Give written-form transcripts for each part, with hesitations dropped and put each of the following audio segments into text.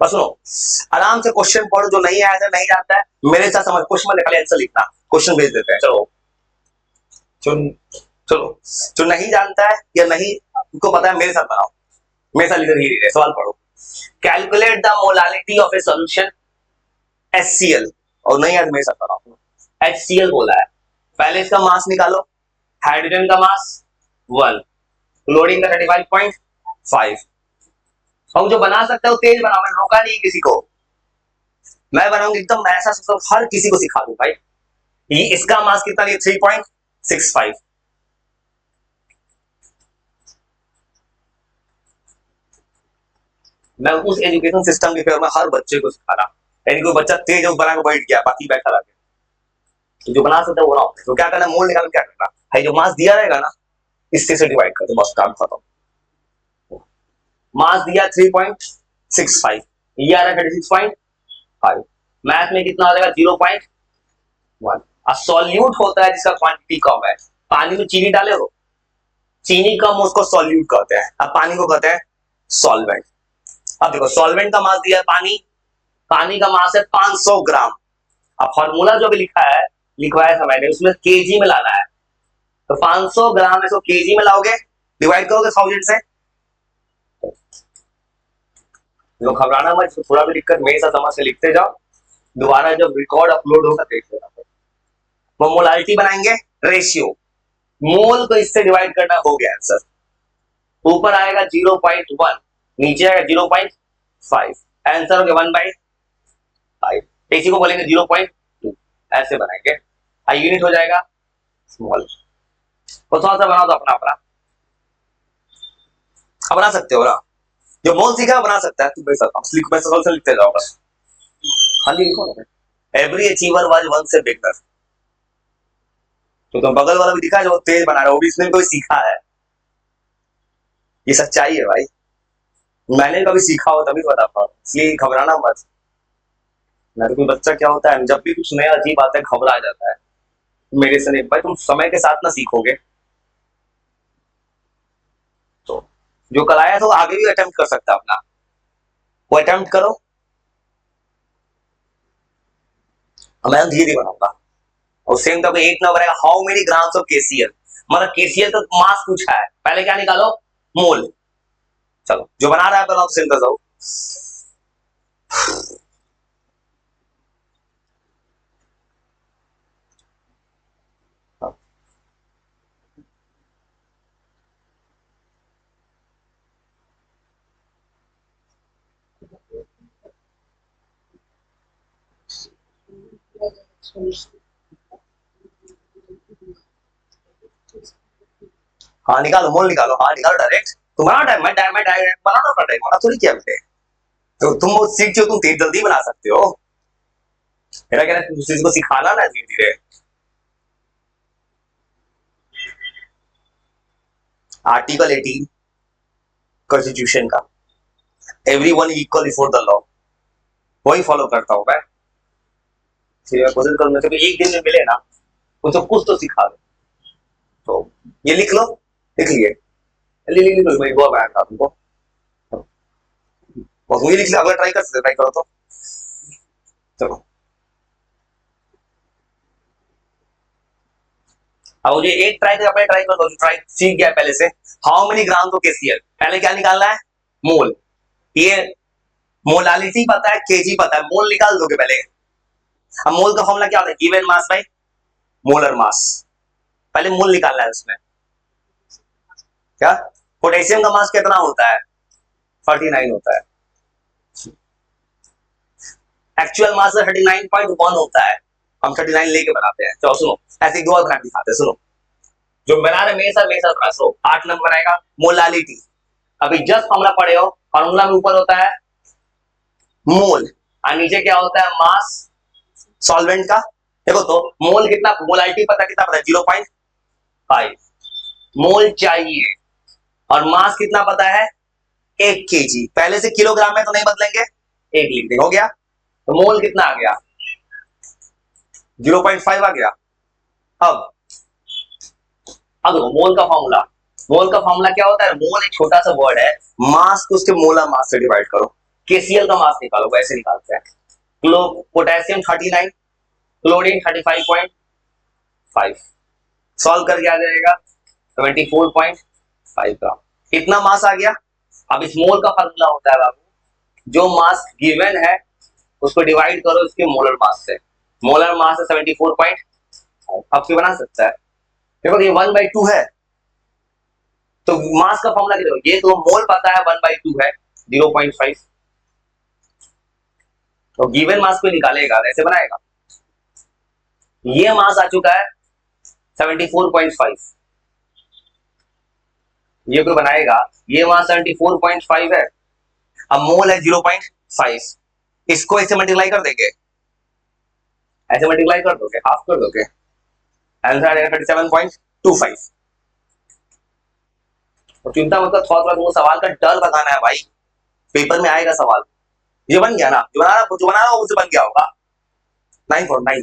बस सुनो, आराम से क्वेश्चन पढ़ो, जो नहीं आया था नहीं आता है मेरे साथ समझ, क्वेश्चन में खाली आंसर लिखना, क्वेश्चन भेज देते हैं। चलो चलो, जो नहीं जानता है या नहीं को पता है मेरे साथ बनाओ, मेरे साथ इधर ही सवाल पढ़ो। Calculate the molality of A solution HCl, और नहीं यार मेरे साथ बनाओ, HCl बोला है। पहले इसका मास निकालो, हाइड्रोजन का मास 1, क्लोरीन का 35.5। हम जो बना सकते हो तेज बनाओ, मैंने रोका नहीं किसी को, मैं बनाऊंगा एकदम ऐसा सब हर किसी को सिखा दूं भाई। ये इसका मास कितना है? 3.65। मैं उस एजुकेशन सिस्टम के फेवर में हर बच्चे को सिखा रहा, यानी कोई बच्चा तेज है बना के बैठ गया, बाकी बैठा रह गया। जो बना सकता है वो बनाओ। तो क्या करना, मोल निकाल क्या करना है, जो मास दिया रहेगा ना इससे से डिवाइड कर दो, बस काम खत्म। मास दिया 3.65, ये आ रहा है 36.5, मैथ में कितना हो जाएगा 0.1। अब सॉल्यूट होता है जिसका क्वांटिटी कम है, पानी में चीनी डाले हो, चीनी कम उसको सॉल्यूट कहते हैं, अब पानी को कहते हैं सॉल्वेंट। अब देखो सॉल्वेंट का मास दिया है पानी, पानी का मास है 500 ग्राम। अब फॉर्मूला जो भी लिखा है लिखवाया था मैंने, उसमें केजी में लाना है, तो 500 ग्राम इसको केजी में लाओगे, डिवाइड करोगे 1000 से। जो घबराना मत, थोड़ा भी दिक्कत मेरे साथ समझ से लिखते जाओ, दोबारा जब रिकॉर्ड अपलोड होगा देख लेना। वो मोलालिटी बनाएंगे, रेशियो, मोल को इससे डिवाइड करना, हो गया आंसर। ऊपर आएगा 0.1, नीचे आएगा 0.5, आंसर हो गया 1/5। इसी को बोलेंगे 0.2, ऐसे बनाएंगे, यूनिट हो जाएगा स्मॉल। तो थोड़ा सा बनाओ तो अपना अपना बना सकते हो ना, जो मोल सीखा बना सकता है। तुम मैं लिखते जाओ बस, खाली लिखो ना, every achiever was once a beginner. तो तुम बगल वाला भी दिखा जो तेज बना रहा है, वो भी इसने कोई सीखा है, ये सच्चाई है भाई, मैंने कभी सीखा हो तभी बता पाऊँ, इसलिए घबराना मत। मैं तो कोई बच्चा क्या होता है, जब भी कुछ नया अजीब आता है घबरा जाता है, मेरे से नहीं भाई, तुम समय के साथ ना सीखोगे। तो जो कल आया था वो आगे भी अटेम्प्ट कर सकता है अपना, वो अटेम्प्ट करो, मैं धीरे बनाऊंगा। और सेम तो एक नंबर है, how many grams of KCl, मतलब KCl तो मास पूछा है, पहले क्या निकालो, मोल। चलो जो बना रहा है बनाओ, सेम कर दो। हाँ निकालो, मोल निकालो, हाँ निकालो डायरेक्ट, तुम्हारा टाइम, मैं डायरेक्ट बनाना पड़ रहा है, थोड़ी क्या बेटे, तो तुम वो सीखते हो, तुम तेज जल्दी बना सकते हो, मेरा कहना है दूसरे को सिखाना ना धीरे धीरे। आर्टिकल 18 कॉन्स्टिट्यूशन का, everyone equal before the law, वही फॉलो करता हूं मैं। कोशिश करूंगा कि एक दिन में मिले ना मुझे कुछ तो सिखा दो। तो ये लिख लो, लिख लिए, लिख लो, मैं वो मैं तुमको, और मुझे लिख लिया, अगर ट्राई कर सकते ट्राई करो तो। चलो अब मुझे एक ट्राई तो अपने ट्राई कर दो, ट्राई सीख गया पहले से। हाउ मेनी ग्राम तो KCl, पहले क्या निकालना है, मोल। ये मोलालिटी पता है, केजी पता है, मोल निकाल दोगे पहले। अब मोल का फॉर्मूला क्या होता है, given mass by molar mass, पहले मोल निकालना है उसमें। क्या पोटेशियम का मास कितना होता है, 49 होता है, एक्चुअल मास 39.1 होता है, हम 39 लेके बनाते हैं। चलो सुनो, ऐसे दो और बना दिखाते हैं, सुनो जो बना रहे मेरे साथ बना, सुनो 8 नंबर आएगा मोलालिटी। अभी जस्ट फॉर्मूला पढ़े हो, फॉर्मूला में ऊपर होता है मोल और नीचे क्या होता है, मास सॉल्वेंट का। देखो तो मोल कितना, मोलालिटी पता कितना पता है, 0.5 मोल चाहिए, और मास कितना पता है 1 kg, पहले से किलोग्राम में तो नहीं बदलेंगे, 1 लिख देंगे, हो गया। तो मोल कितना आ गया, 0.5 आ गया। अब मोल का फॉर्मूला, मोल का फॉर्मूला क्या होता है, मोल एक छोटा सा वर्ड है, मास को उसके मोलर मास से डिवाइड करो, KCl का मास निकालो, वैसे निकालते हैं। पोटेशियम 39, क्लोरीन 35.5, सॉल्व करके आ जाएगा 74.5 ग्राम। इतना मास आ गया। अब इस मोल का फार्मूला होता है बाबू, जो मास गिवन है उसको डिवाइड करो इसके मोलर मास से। मोलर मास है 74.5, अब क्यों बना सकता है, देखो ये 1/2 है, तो मास का फॉर्मूला देखो, ये तो मोल पता है 1/2 है 0.5, तो गिवन मास को निकालेगा ऐसे बनाएगा। ये मास आ चुका है 74.5, ये कोई बनाएगा, ये मास 74.5 है, अब मोल है 0.5, इसको ऐसे मल्टीप्लाई कर देंगे, ऐसे मल्टीप्लाई कर दोगे, हाफ कर दोगे, आंसर आएगा 37.25। और चिंता मत कर, थोड़ा तुमको सवाल का डर भगाना है भाई, पेपर में आएगा सवाल। ये बन गया ना, जो बना रहा उससे बन गया होगा 9.9,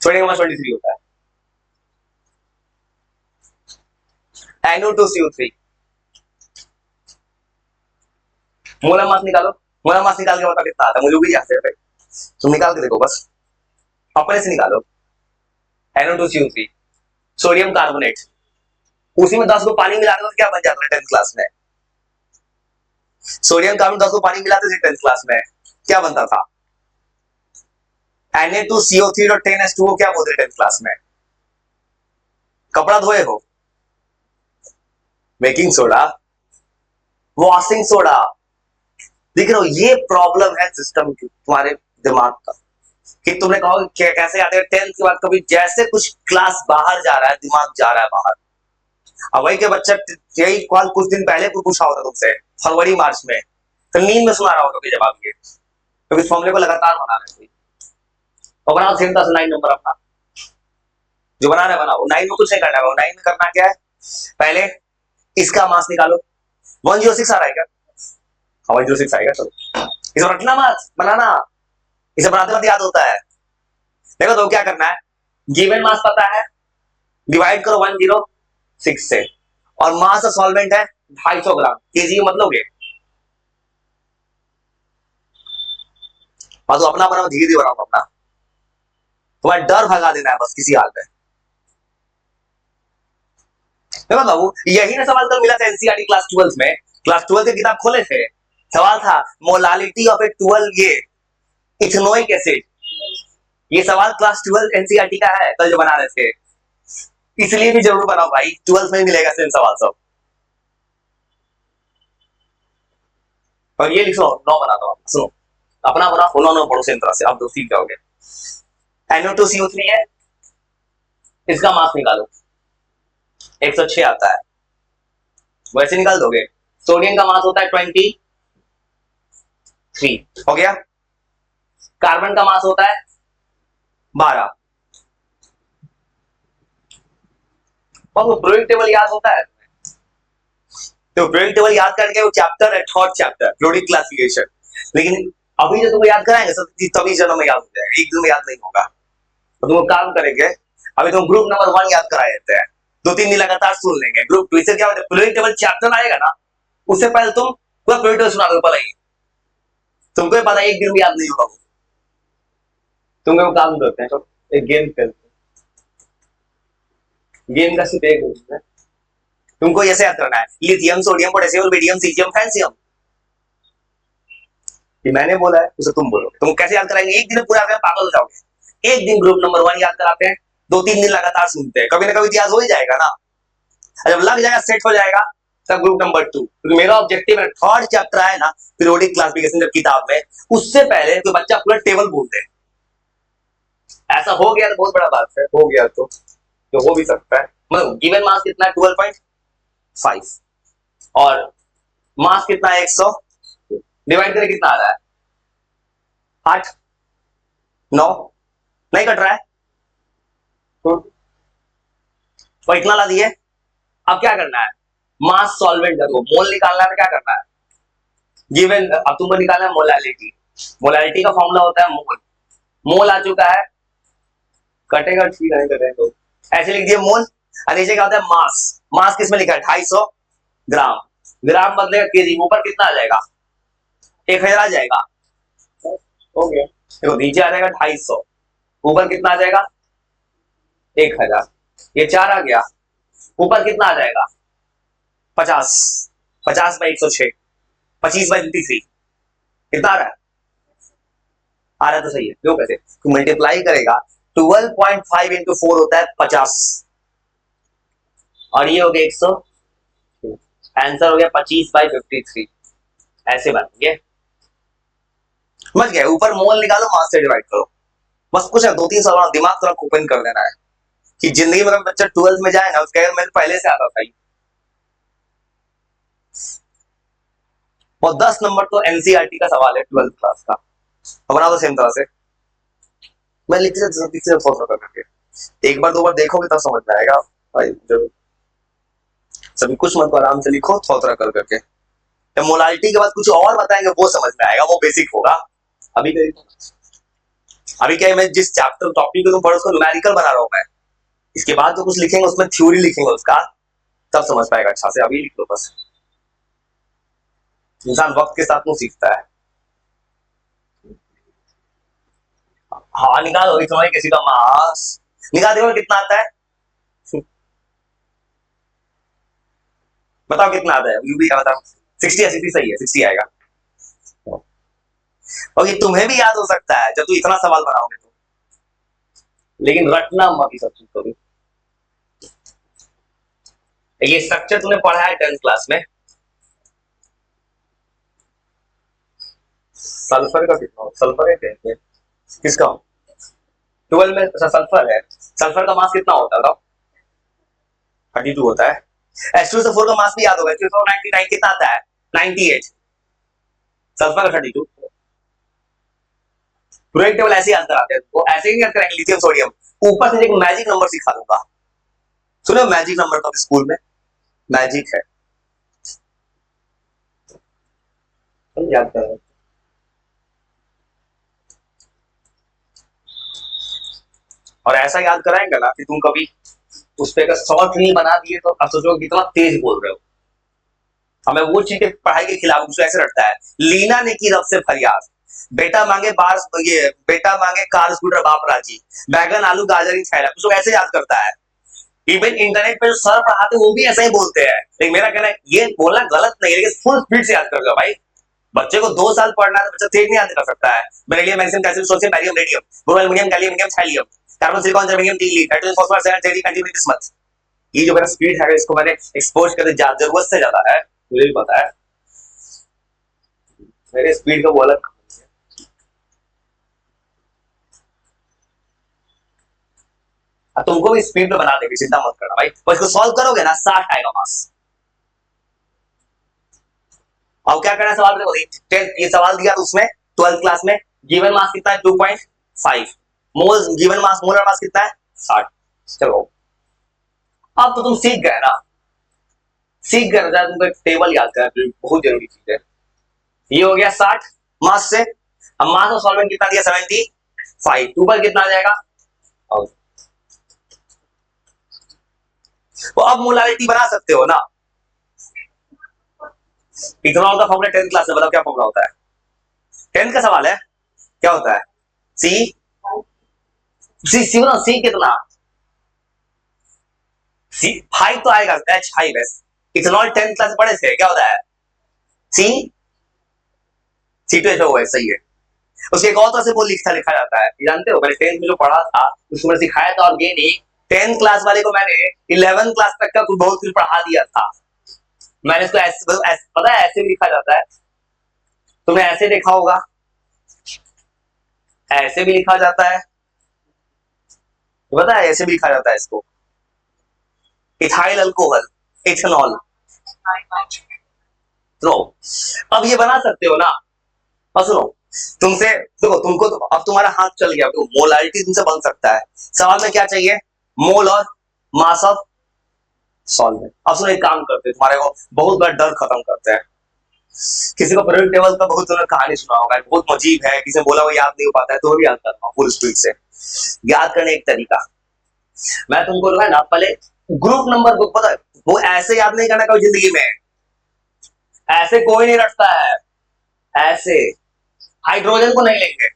छोड़ेगा 23 होता है। NO2CO3 मोलर मास निकालो, मोलर मास निकाल के बता कितना आता है, मुझे भी याद है, तुम निकाल के देखो बस, अपने से निकालो। NO2CO3 सोडियम कार्बोनेट, उसी में 10 को पानी मिला दो तो क्या बन जाता है 10th क्लास में, सोडियम कार्बन 10 को पानी मिलाते थे 10th क्लास में, क्या बनता था, Na2CO3.10H2O क्या बोलते थे 10th क्लास में, कपड़ा धोए हो, बेकिंग सोडा, वॉशिंग सोडा। देख रहे हो, ये प्रॉब्लम है सिस्टम की, तुम्हारे दिमाग का, कि तुमने कहा कि कैसे आते हैं 10th के बाद, कभी जैसे कुछ क्लास बाहर जा रहा है, दिमाग जा रहा है बाहर। अब वही के बच्चा यही कॉल कुछ दिन पहले पूछा होता तुमसे, फरवरी मार्च में, तो नींद में सुना रहा होगा कि जवाब ये, क्योंकि इस फॉर्मूले को लगातार बना रहे हैं। तो बनाओ सेम 9 नंबर अपना, जो बना रहे बनाओ, 9 में कुछ नहीं करना है, 9 में करना क्या है, पहले इसका मास निकालो। 106 आ रहा है क्या, 106 आएगा, चलो इसे रटना मत, बनाना, इसे बनाते वक्त याद होता है। देखो तो क्या करना है, गिवन मास पता है, डिवाइड करो 106 से, और मास ऑफ सॉल्वेंट है 250 ग्राम, केजी मत लोगे, तो अपना बनाओ, धीरे धीरे बनाओ अपना, तुम्हारा डर भगा देना है बस किसी हाल में। देखो बाबू, यही ना सवाल कल मिला था एनसीईआरटी क्लास 12 में, क्लास 12 की किताब खोले थे, सवाल था मोलालिटी ऑफ ए 12 ये इथेनोइक एसिड, ये सवाल क्लास 12 एनसीईआरटी का है, कल जो बना रहे थे, इसलिए भी जरूर बनाओ भाई, 12 में मिलेगा सेम सवाल सब। और ये लिखो 9 बना दो, सुनो अपना बना, नौ पढ़ो सेम तरह से, आप दो सीख जाओगे। NO2CO3 है, इसका मास निकालो, 106 आता है, वैसे निकाल दोगे। सोडियम का मास होता है 23, हो गया। कार्बन का मास होता है 12, और वो पीरियोडिक टेबल याद होता है, तो पीरियोडिक टेबल याद करके वो चैप्टर है, थर्ड चैप्टर पीरियोडिक क्लासिफिकेशन, लेकिन अभी जो तुमको याद कराएंगे तभी जन्म में याद हो जाएगा, एक दिन में याद नहीं होगा। तो तुम काम करेंगे, अभी तुम ग्रुप नंबर 1 याद करा देते हैं, 2-3 दिन लगातार सुन लेंगे, ग्रुप 2 से क्या होता है, पीरियोडिक टेबल चैप्टर आएगा ना, उससे पहले तुम पूरा पीरियोडिक टेबल सुना दो, पहले ही तुमको पता एक दिन में याद नहीं होगा, तुमको काम करते हैं, तो एक गेम खेलते हैं, गेम का सिर्फ एक रूल है, तुमको ऐसे याद करना है, lithium, sodium, potassium, barium, caesium, francium, ये मैंने बोला है उसे तुम बोलो, तुम कैसे याद कराएंगे, एक दिन पूरा पागल हो जाओगे। एक दिन ग्रुप नंबर 1 याद कराते हैं, 2-3 दिन लगातार सुनते हैं, कभी ना कभी याद हो ही जाएगा ना, जब लग जाएगा, सेट हो जाएगा, तब ग्रुप नंबर 2, क्योंकि मेरा ऑब्जेक्टिव है थर्ड चैप्टर है ना पीरियोडिक क्लासिफिकेशन जब किताब में, उससे पहले कोई बच्चा पूरा टेबल बोलते हैं, ऐसा हो गया तो बहुत बड़ा बात है, हो गया तो हो भी सकता है, मतलब गिवन मास कितना है 12.5, और मास कितना है 100, डिवाइड करें कितना आ रहा है 8, 9, नहीं कट रहा है, तो इतना ला दिए। अब क्या करना है, मास सॉल्वेंट को मोल निकालना है, क्या करना है, गिवन, अब तुमको निकालना है मोलालिटी, मोलालिटी का फॉर्मूला होता है मोल, मोल आ चुका है, कटेगा ठीक है, कटेगा तो ऐसे लिख दिए मोल, और नीचे क्या होता है मास, किस में लिखा है 250 ग्राम, ग्राम बदलेगा केजी, ऊपर कितना आ जाएगा 1000 आ जाएगा, हो गया। देखो नीचे आ जाएगा 250, ऊपर कितना आ जाएगा 1000, ये 4 आ गया, ऊपर कितना आ जाएगा 50, 50/106, 25/53, कितना आ रहा है? आ रहा है तो सही है, क्यों कैसे तो मल्टीप्लाई करेगा 12.5 इंटू 4 होता है 50, और ये हो गया 100, आंसर हो गया 25/53, ऐसे बनेंगे। समझ गए? ऊपर मोल निकालो, मास से डिवाइड करो, बस कुछ है, 2-3 सवाल दिमाग थोड़ा ओपन कर देना है कि जिंदगी में बच्चा 12th में जाए ना उसके मेरे पहले से आता था ही। और 10 नंबर तो एनसीईआरटी का सवाल है 12th क्लास का, बना दो सेम तरह से, मैं लिखते थोड़ा करके एक बार 2 बार देखोगे तब समझ में आएगा भाई। जब सभी कुछ मत आराम से लिखो थोड़ा कर करके, मोलालिटी के बाद कुछ और बताएंगे वो समझ में आएगा, वो बेसिक होगा। अभी क्या है, मैं जिस चैप्टर टॉपिक को तुम पढ़ो उसको न्यूमेरिकल बना रहा हूं मैं, इसके बाद जो कुछ लिखेंगे उसमें थ्योरी लिखेंगे उसका, तब समझ पाएगा अच्छा से। अभी लिख लो बस, इंसान वक्त के साथ वो सीखता है। हाँ निकालो, इतना किसी का मास निकाल देखो कितना आता है, बताओ कितना आता है, यू भी बताओ। 60 या 60 सही है, 60 आएगा। और ये तुम्हें भी याद हो सकता है जब तू इतना सवाल बनाओगे तो, लेकिन रटना मत सब चीज को भी। ये स्ट्रक्चर तूने पढ़ा है 10th क्लास में। सल्फर का कितना, सल्फर है किसका 12 में सल्फर है, सल्फर का मास कितना होता है 32 होता है। H2SO4 का मास भी याद होगा, H2SO 99 कितना आता है 98, सल्फर का 32। पूरे टेबल ऐसे याद कराते हैं वो, ऐसे ही नहीं याद कराएंगे लिथियम सोडियम, ऊपर से एक मैजिक नंबर सिखा दूंगा। सुनो मैजिक नंबर तो स्कूल में मैजिक है, याद करो। और ऐसा याद कराएंगे ना कि तुम कभी उस पे शॉर्ट रील बना दिए तो अब सोचो कितना तेज बोल रहे हो। हमें वो चीज पढ़ाई के खिलाफ उसको ऐसे रखता है, लीना ने की रब से फरियाद, बेटा मांगे बार ये बेटा मांगे कार स्कूटर बाप राजी, बैगन आलू गाजर ही थैला, उसको ऐसे याद करता है। इवन इंटरनेट पे जो सर पढ़ाते वो भी ऐसा ही बोलते हैं, लेकिन मेरा कहना है ये बोलना गलत नहीं है, लेकिन फुल स्पीड से याद कर दो भाई। बच्चे को 2 साल पढ़ना है तो बच्चा तेज नहीं याद कर सकता है। Beryllium magnesium calcium sodium barium radium boron aluminium gallium indium thallium carbon silicon germanium टीली नाइट्रोजन फॉस्फोरस सेलेनियम जेरी कंज्यूमिंग बिस्मथ, ये जो मेरा स्पीड है इसको मैंने एक्सपोज कर दिया जरूरत से ज्यादा है, मुझे भी पता है मेरे स्पीड का वो अलग। तुमको भी स्पीड में बना देंगे, चिंता मत करना भाई, और इसको सॉल्व करोगे ना 60 आएगा मास। अब क्या करना है सवाल देखो, ये सवाल दिया तो उसमें 12th क्लास में गिवन मास कितना है 2.5 मोल, गिवन मास मोलर मास कितना है 60। चलो अब तो तुम सीख गए ना, सीख गए ना, तुमको एक टेबल याद करना बहुत जरूरी चीज है। ये हो गया 60 मास से, अब मास ऑफ सॉल्वेंट कितना दिया 75, ऊपर कितना आ जाएगा। तो अब मोलारिटी बना सकते हो ना, इथेनॉल का फॉर्मूला 10th क्लास में बताओ क्या फॉर्मूला होता है, 10th का सवाल है क्या होता है, सी सी सी ना, सी कितना, सी 5 तो आएगा, H5 है। इथेनॉल 10th क्लास पढ़े थे, क्या होता है सी C2H5 सही है। उसके एक और तरह से वो लिखा जाता है, जानते हो मैंने 10th में जो पढ़ा था उसको मैंने सिखाया था, और ये नहीं 10th क्लास वाले को मैंने 11th क्लास तक का कुछ बहुत कुछ पढ़ा दिया था। मैंने इसको ऐसे पता है ऐसे भी लिखा जाता है, तुमने ऐसे देखा होगा, ऐसे भी लिखा जाता है, पता है ऐसे भी लिखा जाता है इसको, इथाइल अल्कोहल इथेनॉल। तो अब ये बना सकते हो ना, और सुनो तुमसे देखो, तुमको तो अब तुम्हारा हाथ चल गया, तो मोलारिटी तुमसे बन सकता है। सवाल में क्या चाहिए, मोल और मास ऑफ सॉल्वेंट। अब सुनो एक काम करते हैं, तुम्हारे को बहुत बड़ा डर खत्म करते हैं। किसी को पीरियोडिक टेबल का बहुत तुमने कहानी सुना होगा, बहुत अजीब है, किसी ने बोला वो याद नहीं हो पाता है, तो भी याद करता हूँ फुल स्पीड से। याद करने एक तरीका, मैं तुमको जो है ना पहले ग्रुप नंबर बुक, पता है वो ऐसे याद नहीं करना कभी जिंदगी में, ऐसे कोई नहीं रखता है। ऐसे हाइड्रोजन को नहीं लेंगे,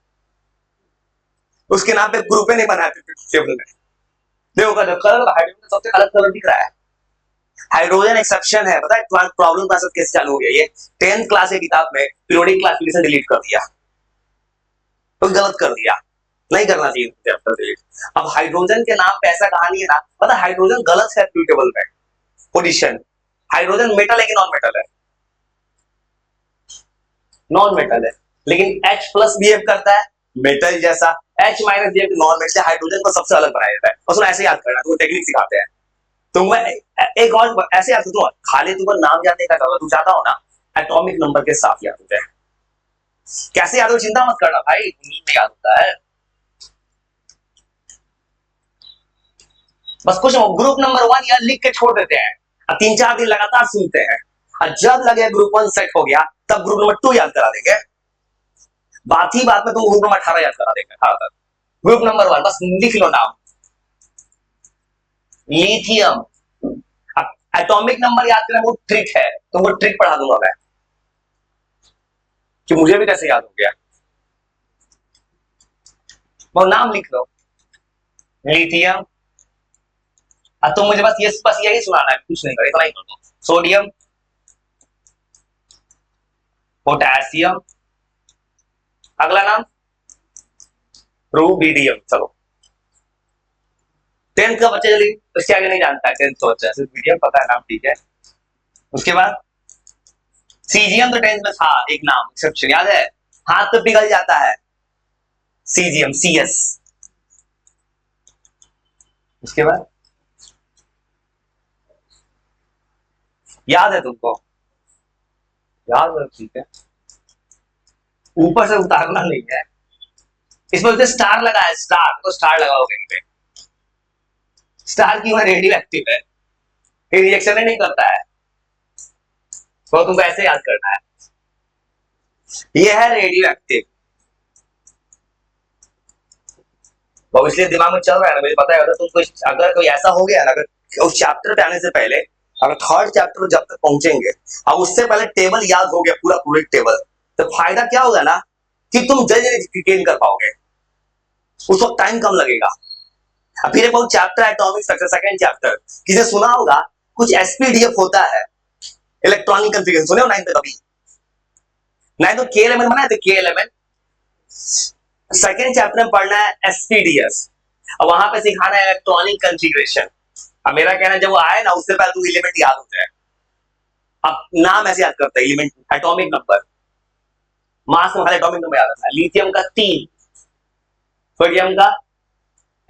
उसके नाम पे ग्रुप नहीं बनाते टेबल में। देखो कलर हाइड्रोजन सबसे अलग कलर दिख रहा है, हाइड्रोजन एक्सेप्शन है। पता है प्रॉब्लम का कैसे चालू हो गया ये 10th क्लास की किताब में पीरियोडिक क्लासिफिकेशन डिलीट कर दिया, तो गलत कर दिया, नहीं करना चाहिए चैप्टर डिलीट। अब हाइड्रोजन के नाम पे ऐसा कहानी है ना, पता हाइड्रोजन गलत है टेबल में पोजीशन, हाइड्रोजन मेटल है कि नॉन मेटल है? नॉन मेटल है, लेकिन H प्लस बिहेव करता है मेटल जैसा, H minus behave non metal, hydrogen को सबसे अलग बनाया जाता है। और सुनो ऐसे याद करना, तुमको टेक्निक सिखाते हैं। तुम एक और ऐसे याद करो, खाली तुमको नाम याद नहीं करना, तुम चाहता हो ना एटॉमिक नंबर के साथ याद हो जाए। कैसे याद हो चिंता मत करना भाई, नींद में याद होता है। बस कुछ ग्रुप नंबर 1 याद लिख के छोड़ देते हैं, 3-4 दिन लगातार सुनते हैं, और जब लगे ग्रुप 1 सेट हो गया तब ग्रुप नंबर 2 याद करा देंगे। बात ही बात में तुम ग्रुप नंबर 18 याद करा देंगे, 18 तक। ग्रुप नंबर 1 बस लिख लो नाम, लिथियम। एटॉमिक नंबर याद करना वो ट्रिक है, तुमको ट्रिक पढ़ा दूंगा मैं, कि मुझे भी कैसे याद हो गया। वो नाम लिख लो, लिथियम। तुम मुझे बस यही सुनाना है, कुछ नहीं करे, इतना ही कर दो। सोडियम, पोटेशियम, अगला नाम रूबिडियम। चलो 10th का बच्चा जल्दी इसके आगे नहीं जानता है, 10th का बच्चा सिर्फ मीडियम पता है नाम, ठीक है। उसके बाद सीजियम तो 10th में था, एक नाम एक्सेप्शन याद है, हाथ तो पिघल जाता है, सीजियम CS। उसके बाद याद है तुमको, याद है, ठीक है, ऊपर से उतारना नहीं है। इसमें स्टार लगा है, स्टार तो स्टार लगाओ कहीं पे, स्टार क्यों है? रेडियो एक्टिव है, रिएक्शन नहीं करता है, तो तुमको ऐसे याद करना है, ये है रेडियो एक्टिव। तो इसलिए दिमाग में चल रहा है ना, मुझे पता है। अगर तुमको अगर कोई ऐसा हो गया ना, अगर उस चैप्टर पे आने से पहले, अगर 3rd चैप्टर जब तक पहुंचेंगे अब उससे पहले टेबल याद हो गया पूरा पूरी टेबल, तो फायदा क्या होगा ना कि तुम जल्दी गेन कर पाओगे, उस वक्त टाइम कम लगेगा। फिर एक बहुत chapter atomic structure, second chapter, किसे सुना होगा कुछ SPDF होता है, इलेक्ट्रॉनिक कॉन्फ़िगरेशन, सुने हो 9th तक? अभी 9th तो K11 बना है, तो K11 सेकेंड चैप्टर में पढ़ना है SPDS, और वहां पे सिखाना है इलेक्ट्रॉनिक कॉन्फ़िगरेशन। अब मेरा कहना है जब वो आए ना उससे पहले तू एलिमेंट याद हो जाए। अब नाम ऐसे याद करता है, एलिमेंट, एटॉमिक नंबर, मास में एटॉमिक नंबर याद आता है, लिथियम का 3, सोडियम का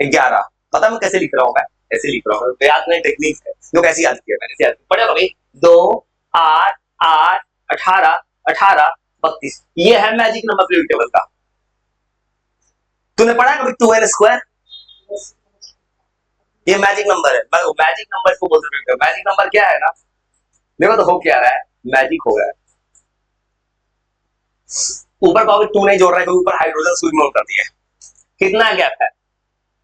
11। पता मैं कैसे लिख रहा हूं, मैं ऐसे लिख रहा हूं, याद नहीं टेक्निक है, जो कैसे याद किया मैंने, याद पढ़े भाई 2 8 8 18 18 32, ये है मैजिक नंबर पीरियोडिक टेबल का। तूने पढ़ा कभी 2n²? ये मैजिक नंबर है, मैजिक नंबर को बोलते हैं। मैजिक नंबर क्या है ना, देखो तो हो क्या रहा है, मैजिक हो रहा है। ऊपर पावर 2 नहीं जोड़ रहा है, ऊपर हाइड्रोजन सुई में कर दिया, कितना गैप है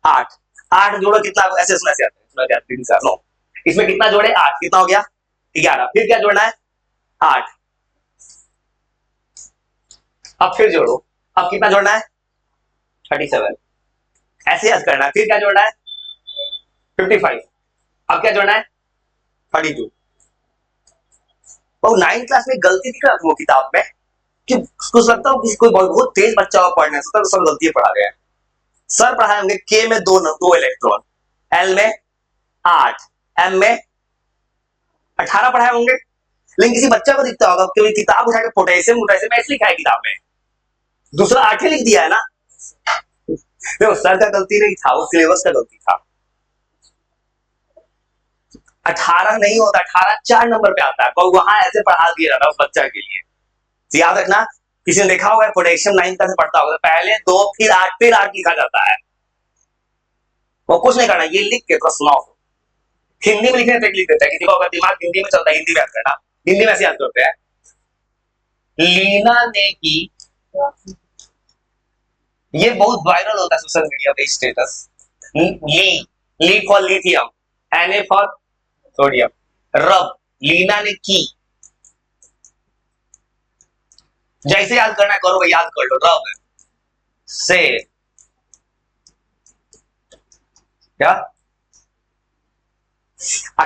8, 8 जोड़ो कितना, ऐसे सुना जाता है, इसमें कितना जोड़े 8, कितना हो गया 11, फिर क्या जोड़ना है 8, अब फिर जोड़ो, अब कितना जोड़ना है 37, ऐसे याद करना है। फिर क्या जोड़ना है 55, अब क्या जोड़ना है 32। और 9th क्लास में गलती दिख रहा था वो किताब में, कि कुछ लगता है कोई बहुत तेज बच्चा हो पढ़ने से, तो सब गलती पढ़ा गया है। सर पढ़ाए होंगे K में 2 इलेक्ट्रॉन, L में 8, M में 18 पढ़ाए होंगे, लेकिन किसी बच्चा को दिखता होगा कि किताब उठा के पोटेशियम ऐसे लिखा है किताब में, दूसरा 8 लिख दिया है ना। देखो सर का गलती नहीं था, वो सिलेबस का गलती था। 18 नहीं होता, 18 4 नंबर पे आता है, और वहां ऐसे पढ़ा दिया जाता है उस बच्चा के लिए। तो याद रखना, किसी ने देखा होगा पोटेशियम 9 तक पढ़ता होगा, पहले 2 फिर 8 लिखा जाता है। वो कुछ नहीं करना, ये लिख के थोड़ा सुनाओ। हिंदी में लिखने तक लिख देता है, किसी को अगर दिमाग हिंदी में चलता है हिंदी में याद करना, हिंदी में ऐसे याद करते हैं, लीना ने की, ये बहुत वायरल होता है सोशल मीडिया पे status, Li for lithium, Na for sodium, रब, लीना ने की, जैसे याद करना है करो भाई, याद कर लो। रब से क्या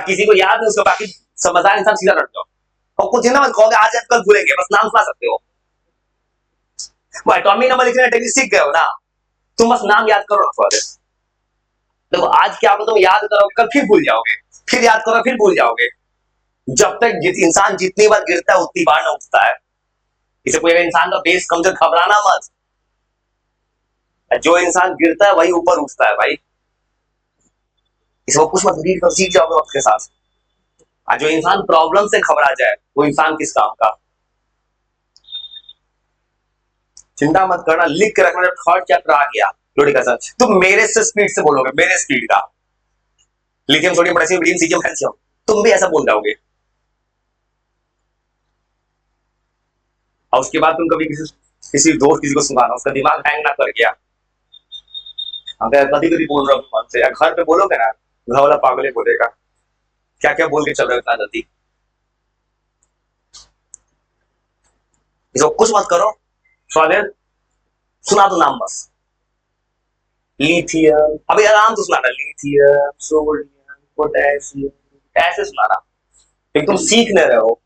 किसी को याद नहीं उसका, बाकी समझदार इंसान सीधा रट जाओ और कुछ ना मत कहोगे आज कल भूलेंगे, बस नाम सुना सकते हो। वो एटॉमिक नंबर लिखने टेक्निक सीख गए हो ना, तुम बस नाम याद करो ना। देखो आज क्या होगा, तुम याद करोगे कल फिर भूल जाओगे, फिर याद करो फिर भूल जाओगे। जब तक इंसान जितनी बार गिरता है उतनी बार ना उठता है। इसे कोई इंसान का बेस कमजोर, घबराना मत। जो इंसान गिरता है वही ऊपर उठता है भाई। इसको कुछ मत रीड करो, सीख जाओगे वक्त के साथ। और जो इंसान प्रॉब्लम से घबरा जाए वो इंसान किस काम का। चिंता मत करना, लिख के रखना। जब थर्ड चैप्टर आ गया लोडिक का, तुम मेरे से स्पीड से बोलोगे, मेरे स्पीड का। Lithium sodium potassium sodium caesium calcium, तुम भी ऐसा बोल जाओगे। और उसके बाद तुम कभी किसी दोस्त किसी को सुनाना, उसका दिमाग हैंग ना कर गया, अगर कभी कभी बोल रहा हूँ मन से, या घर पे बोलोगे ना, घर वाला पागल ही बोलेगा क्या क्या बोल के चल रहे हो इतना जल्दी। इसको कुछ मत करो, स्वादिष्ट सुना दो नाम बस। लिथियम, अभी आराम से सुनाना, लिथियम सोडियम पोटेशियम, ऐसे सुनाना। लेकिन तुम सीख नहीं रहे हो,